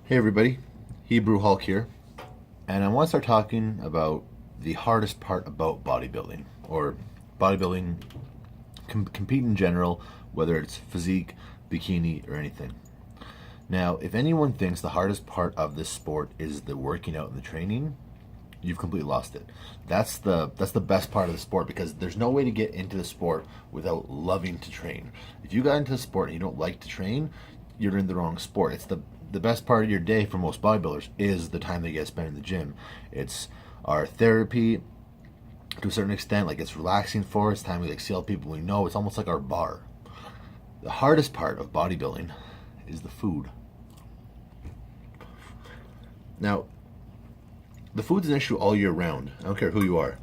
Hey everybody, Hebrew Hulk here, and I want to start talking about the hardest part about bodybuilding, or bodybuilding, compete in general, whether it's physique, bikini, or anything. Now, if anyone thinks the hardest part of this sport is the working out and the training, you've completely lost it. That's the best part of the sport because there's no way to get into the sport without loving to train. If you got into the sport and you don't like to train, you're in the wrong sport. It's the best part of your day for most bodybuilders is the time they get spent in the gym. It's our therapy to a certain extent. Like it's relaxing for us. Time we like see all the people we know. It's almost like our bar. The hardest part of bodybuilding is the food. Now, the food's an issue all year round. I don't care who you are.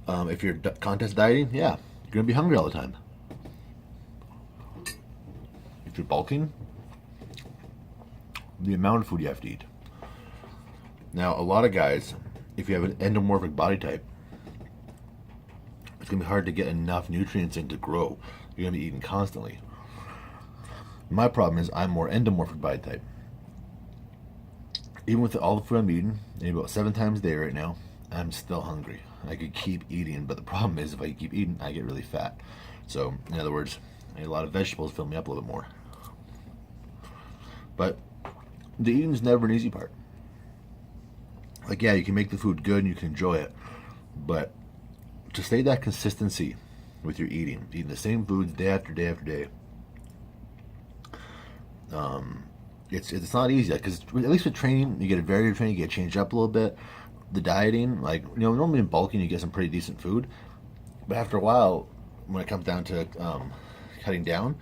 If you're contest dieting, yeah, you're gonna be hungry all the time. If you're bulking, the amount of food you have to eat. Now, a lot of guys, if you have an endomorphic body type, it's gonna be hard to get enough nutrients in to grow. You're gonna be eating constantly. My problem is I'm more endomorphic body type. Even with all the food I'm eating, maybe about 7 times a day right now, I'm still hungry. I could keep eating, but the problem is if I keep eating, I get really fat. So, in other words, I eat a lot of vegetables, fill me up a little bit more. But the eating is never an easy part. Like, yeah, you can make the food good and you can enjoy it, but to stay that consistency with your eating the same foods day after day after day, it's not easy because at least with training you get a varied training, you get changed up a little bit. The dieting, like normally in bulking you get some pretty decent food, but after a while, when it comes down to cutting down,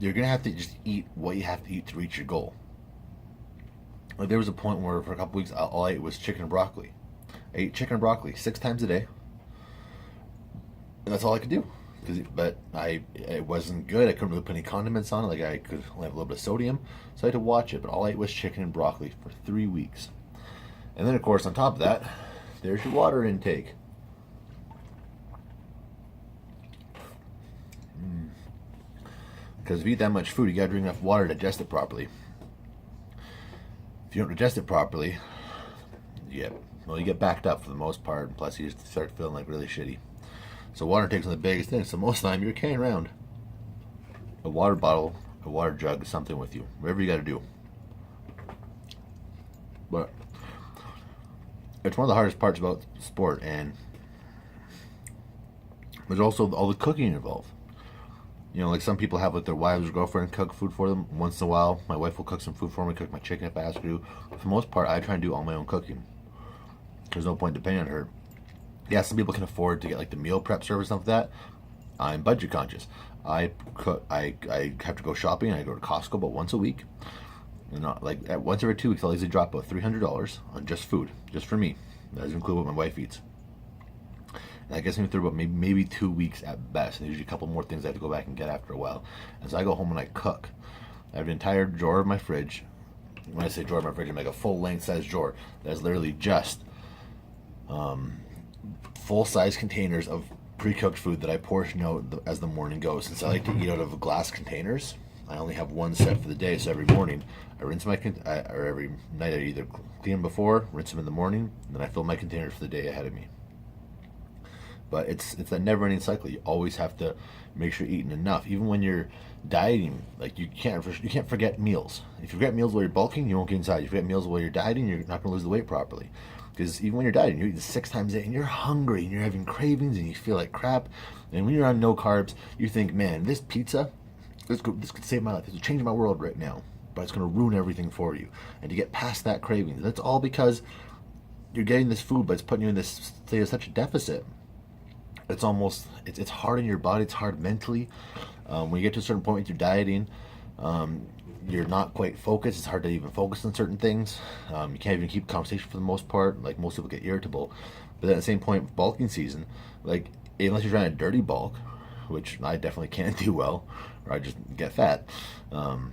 you're gonna have to just eat what you have to eat to reach your goal. Like there was a point where for a couple weeks all I ate was chicken and broccoli. I ate chicken and broccoli 6 times a day, and that's all I could do. But it wasn't good. I couldn't really put any condiments on it. Like I could only have a little bit of sodium, so I had to watch it. But all I ate was chicken and broccoli for 3 weeks, and then of course on top of that, there's your water intake. Because if you eat that much food, you gotta drink enough water to digest it properly. If you don't digest it properly, you get backed up for the most part. Plus, you just start feeling like really shitty. So water intake's one of the biggest things. So most of the time you're carrying around a water bottle, a water jug, something with you, whatever you got to do. But it's one of the hardest parts about sport, and there's also all the cooking involved. Like some people have like their wives or girlfriend cook food for them. Once in a while, my wife will cook some food for me, cook my chicken if I ask her to. For the most part, I try and do all my own cooking. There's no point depending on her. Yeah, some people can afford to get like the meal prep service and stuff like that. I'm budget conscious. I have to go shopping. I go to Costco about once a week. Not like once every 2 weeks. I'll easily drop about $300 on just food, just for me. That doesn't include what my wife eats. And that gets me through about maybe 2 weeks at best. And usually a couple more things I have to go back and get after a while. And so I go home and I cook. I have an entire drawer of my fridge. When I say drawer of my fridge, I make a full length size drawer. That's literally just full-size containers of pre-cooked food that I portion out as the morning goes. Since I like to eat out of glass containers, I only have one set for the day. So every morning, I rinse or every night I either clean them before, rinse them in the morning, and then I fill my containers for the day ahead of me. But it's that never-ending cycle. You always have to make sure you're eating enough. Even when you're dieting, like you can't forget meals. If you forget meals while you're bulking, you won't get inside. If you forget meals while you're dieting, you're not going to lose the weight properly. Because even when you're dieting, you're eating 6 times a day, and you're hungry, and you're having cravings, and you feel like crap. And when you're on no carbs, you think, man, this pizza, this could save my life. This could change my world right now. But it's going to ruin everything for you. And to get past that craving, that's all because you're getting this food, but it's putting you in this state of such a deficit. It's hard on your body. It's hard mentally. When you get to a certain point with your dieting, you're not quite focused. It's hard to even focus on certain things. You can't even keep conversation for the most part. Like most people get irritable. But at the same point, bulking season, like unless you're trying to dirty bulk, which I definitely can't do well, or I just get fat. Trying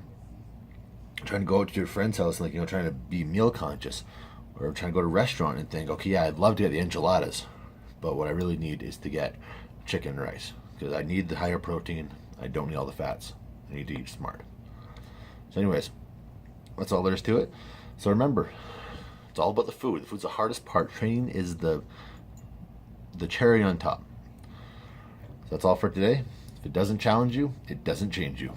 to go out to your friend's house and trying to be meal conscious, or trying to go to a restaurant and think, okay, yeah, I'd love to get the enchiladas, but what I really need is to get chicken and rice because I need the higher protein. I don't need all the fats. I need to eat smart. So anyways, that's all there is to it. So remember, it's all about the food. The food's the hardest part. Training is the cherry on top. So that's all for today. If it doesn't challenge you, it doesn't change you.